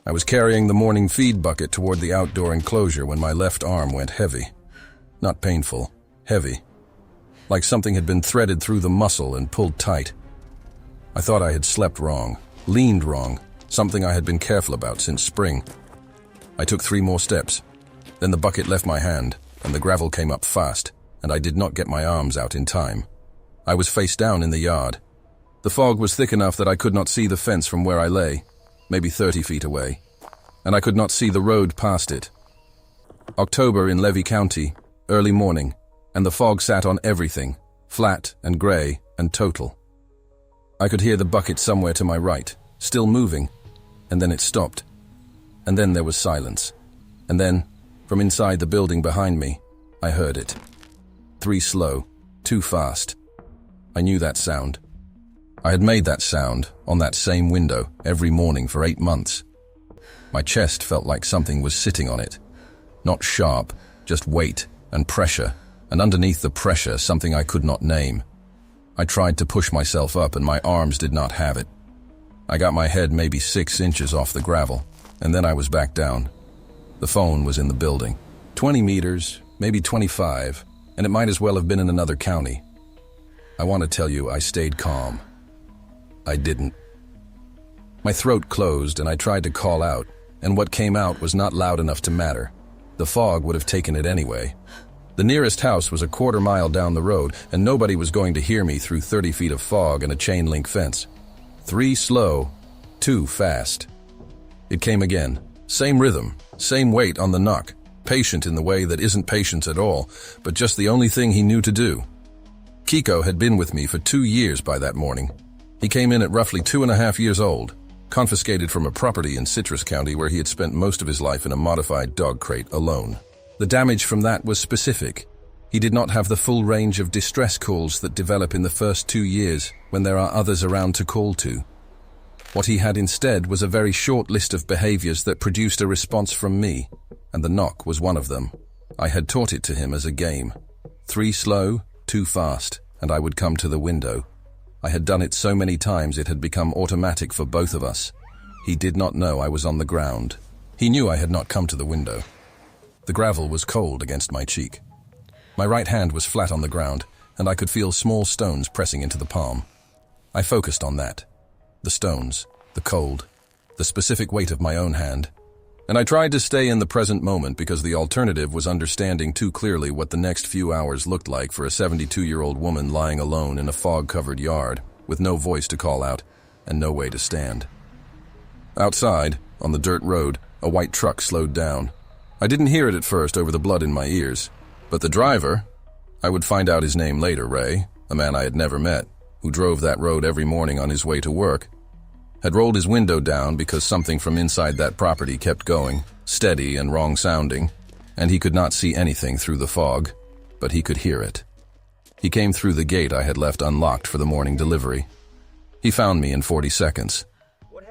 I was carrying the morning feed bucket toward the outdoor enclosure when my left arm went heavy. Not painful, heavy. Like something had been threaded through the muscle and pulled tight. I thought I had slept wrong, leaned wrong, something I had been careful about since spring. I took 3 more steps. Then the bucket left my hand, and the gravel came up fast, and I did not get my arms out in time. I was face down in the yard. The fog was thick enough that I could not see the fence from where I lay, maybe 30 feet away, and I could not see the road past it. October in Levy County, early morning, and the fog sat on everything, flat and gray and total. I could hear the bucket somewhere to my right, still moving, and then it stopped. And then there was silence. And then, from inside the building behind me, I heard it. 3 slow, 2 fast. I knew that sound. I had made that sound on that same window every morning for 8 months. My chest felt like something was sitting on it. Not sharp, just weight and pressure, and underneath the pressure something I could not name. I tried to push myself up and my arms did not have it. I got my head maybe 6 inches off the gravel, and then I was back down. The phone was in the building. 20 meters, maybe 25, and it might as well have been in another county. I want to tell you I stayed calm. I didn't. My throat closed and I tried to call out, and what came out was not loud enough to matter. The fog would have taken it anyway. The nearest house was a quarter mile down the road, and nobody was going to hear me through 30 feet of fog and a chain link fence. 3 slow, 2 fast. It came again. Same rhythm, same weight on the knock, patient in the way that isn't patience at all, but just the only thing he knew to do. Kiko had been with me for 2 years by that morning. He came in at roughly 2.5 years old, confiscated from a property in Citrus County where he had spent most of his life in a modified dog crate alone. The damage from that was specific. He did not have the full range of distress calls that develop in the first 2 years when there are others around to call to. What he had instead was a very short list of behaviors that produced a response from me, and the knock was one of them. I had taught it to him as a game. 3 slow, 2 fast, and I would come to the window. I had done it so many times it had become automatic for both of us. He did not know I was on the ground. He knew I had not come to the window. The gravel was cold against my cheek. My right hand was flat on the ground, and I could feel small stones pressing into the palm. I focused on that. The stones, the cold, the specific weight of my own hand. And I tried to stay in the present moment because the alternative was understanding too clearly what the next few hours looked like for a 72-year-old woman lying alone in a fog-covered yard, with no voice to call out and no way to stand. Outside, on the dirt road, a white truck slowed down. I didn't hear it at first over the blood in my ears, but the driver, I would find out his name later, Ray, a man I had never met, who drove that road every morning on his way to work, had rolled his window down because something from inside that property kept going, steady and wrong-sounding, and he could not see anything through the fog, but he could hear it. He came through the gate I had left unlocked for the morning delivery. He found me in 40 seconds.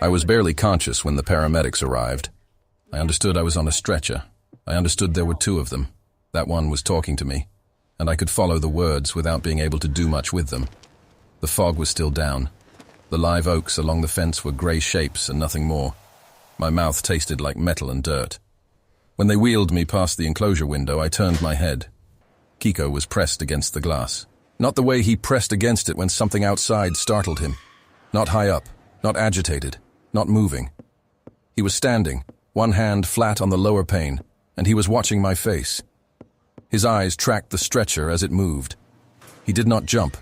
I was barely conscious when the paramedics arrived. I understood I was on a stretcher. I understood there were 2 of them. That one was talking to me, and I could follow the words without being able to do much with them. The fog was still down. The live oaks along the fence were gray shapes and nothing more. My mouth tasted like metal and dirt. When they wheeled me past the enclosure window, I turned my head. Kiko was pressed against the glass. Not the way he pressed against it when something outside startled him. Not high up, not agitated, not moving. He was standing, one hand flat on the lower pane, and he was watching my face. His eyes tracked the stretcher as it moved. He did not jump.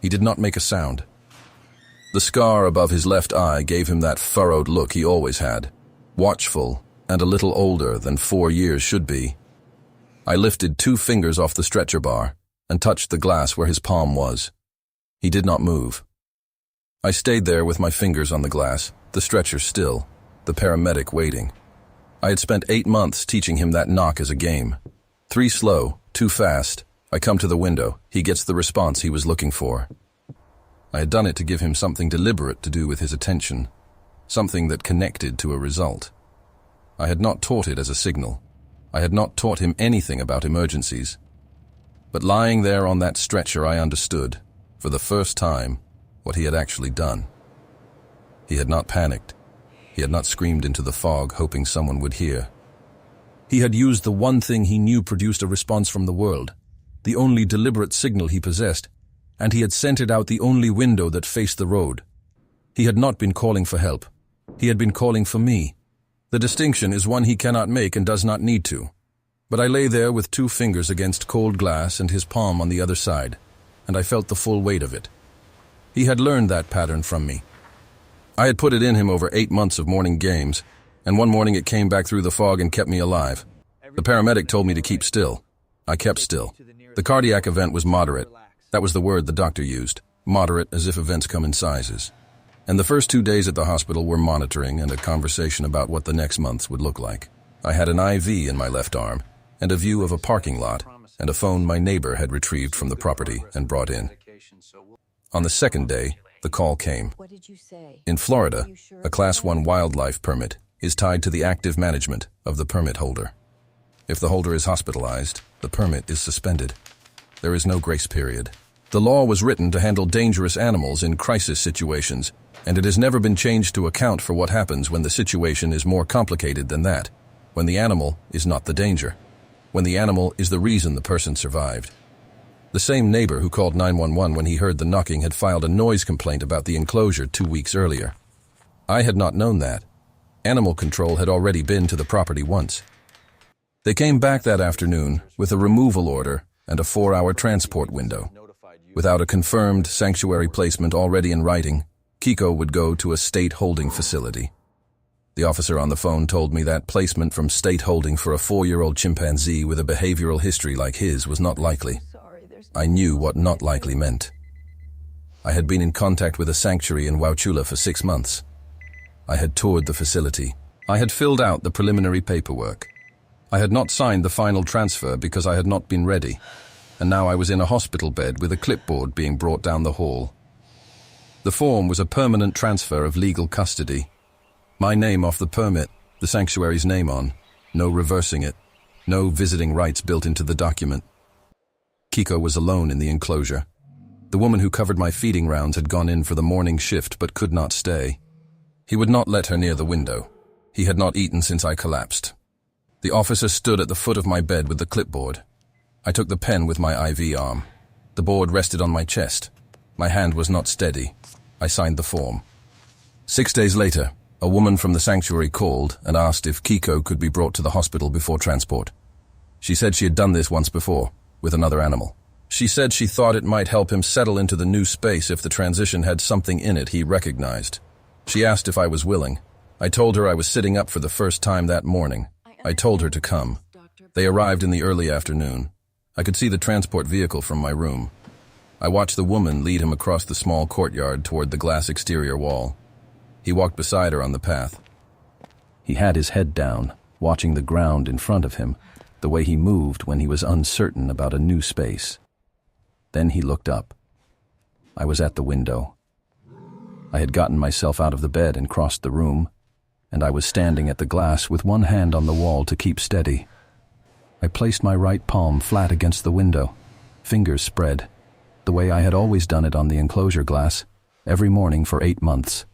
He did not make a sound. The scar above his left eye gave him that furrowed look he always had, watchful and a little older than 4 years should be. I lifted 2 fingers off the stretcher bar and touched the glass where his palm was. He did not move. I stayed there with my fingers on the glass, the stretcher still, the paramedic waiting. I had spent 8 months teaching him that knock as a game. 3 slow, 2 fast. I come to the window. He gets the response he was looking for. I had done it to give him something deliberate to do with his attention, something that connected to a result. I had not taught it as a signal. I had not taught him anything about emergencies. But lying there on that stretcher, I understood, for the first time, what he had actually done. He had not panicked. He had not screamed into the fog, hoping someone would hear. He had used the one thing he knew produced a response from the world, the only deliberate signal he possessed, and he had sent it out the only window that faced the road. He had not been calling for help. He had been calling for me. The distinction is one he cannot make and does not need to. But I lay there with 2 fingers against cold glass and his palm on the other side, and I felt the full weight of it. He had learned that pattern from me. I had put it in him over 8 months of morning games, and one morning it came back through the fog and kept me alive. The paramedic told me to keep still. I kept still. The cardiac event was moderate. That was the word the doctor used. Moderate, as if events come in sizes. And the first 2 days at the hospital were monitoring and a conversation about what the next months would look like. I had an IV in my left arm, and a view of a parking lot, and a phone my neighbor had retrieved from the property and brought in. On the 2nd day, the call came. In Florida, a Class 1 wildlife permit is tied to the active management of the permit holder. If the holder is hospitalized, the permit is suspended. There is no grace period. The law was written to handle dangerous animals in crisis situations, and it has never been changed to account for what happens when the situation is more complicated than that, when the animal is not the danger, when the animal is the reason the person survived. The same neighbor who called 911 when he heard the knocking had filed a noise complaint about the enclosure 2 weeks earlier. I had not known that. Animal control had already been to the property once. They came back that afternoon with a removal order and a 4-hour transport window. Without a confirmed sanctuary placement already in writing, Kiko would go to a state holding facility. The officer on the phone told me that placement from state holding for a 4-year-old chimpanzee with a behavioral history like his was not likely. I knew what not likely meant. I had been in contact with a sanctuary in Wauchula for 6 months. I had toured the facility. I had filled out the preliminary paperwork. I had not signed the final transfer because I had not been ready, and now I was in a hospital bed with a clipboard being brought down the hall. The form was a permanent transfer of legal custody. My name off the permit, the sanctuary's name on. No reversing it. No visiting rights built into the document. Kiko was alone in the enclosure. The woman who covered my feeding rounds had gone in for the morning shift but could not stay. He would not let her near the window. He had not eaten since I collapsed. The officer stood at the foot of my bed with the clipboard. I took the pen with my IV arm. The board rested on my chest. My hand was not steady. I signed the form. 6 days later, a woman from the sanctuary called and asked if Kiko could be brought to the hospital before transport. She said she had done this once before, with another animal. She said she thought it might help him settle into the new space if the transition had something in it he recognized. She asked if I was willing. I told her I was sitting up for the first time that morning. I told her to come. They arrived in the early afternoon. I could see the transport vehicle from my room. I watched the woman lead him across the small courtyard toward the glass exterior wall. He walked beside her on the path. He had his head down, watching the ground in front of him, the way he moved when he was uncertain about a new space. Then he looked up. I was at the window. I had gotten myself out of the bed and crossed the room, and I was standing at the glass with one hand on the wall to keep steady. I placed my right palm flat against the window, fingers spread, the way I had always done it on the enclosure glass, every morning for 8 months.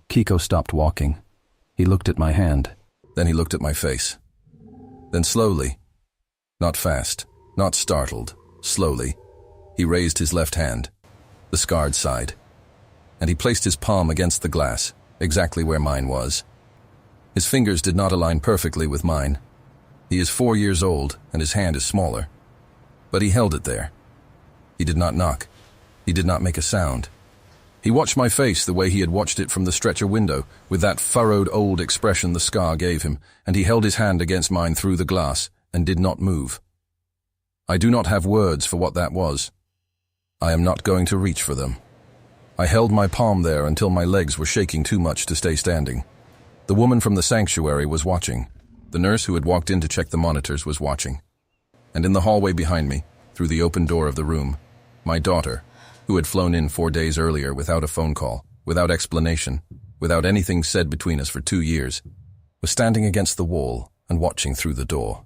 Kiko stopped walking. He looked at my hand. Then he looked at my face. Then slowly, not fast, not startled, slowly, he raised his left hand, the scarred side, and he placed his palm against the glass, exactly where mine was. His fingers did not align perfectly with mine. He is 4 years old, and his hand is smaller. But he held it there. He did not knock. He did not make a sound. He watched my face the way he had watched it from the stretcher window, with that furrowed old expression the scar gave him, and he held his hand against mine through the glass, and did not move. I do not have words for what that was. I am not going to reach for them. I held my palm there until my legs were shaking too much to stay standing. The woman from the sanctuary was watching. The nurse who had walked in to check the monitors was watching. And in the hallway behind me, through the open door of the room, my daughter, who had flown in 4 days earlier without a phone call, without explanation, without anything said between us for 2 years, was standing against the wall and watching through the door.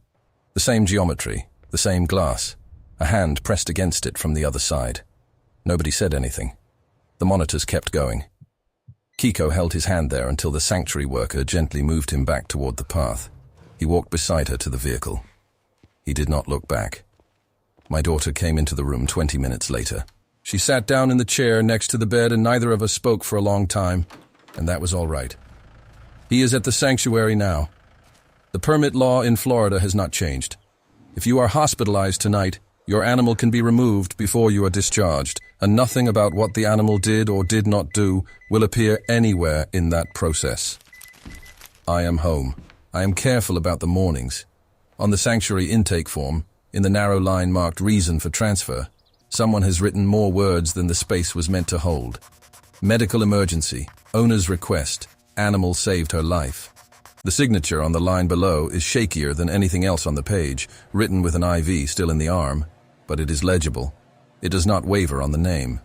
The same geometry, the same glass, a hand pressed against it from the other side. Nobody said anything. The monitors kept going. Kiko held his hand there until the sanctuary worker gently moved him back toward the path. He walked beside her to the vehicle. He did not look back. My daughter came into the room 20 minutes later. She sat down in the chair next to the bed and neither of us spoke for a long time, and that was all right. He is at the sanctuary now. The permit law in Florida has not changed. If you are hospitalized tonight, your animal can be removed before you are discharged, and nothing about what the animal did or did not do will appear anywhere in that process. I am home. I am careful about the mornings. On the sanctuary intake form, in the narrow line marked reason for transfer, someone has written more words than the space was meant to hold. Medical emergency, owner's request, animal saved her life. The signature on the line below is shakier than anything else on the page, written with an IV still in the arm, but it is legible. It does not waver on the name.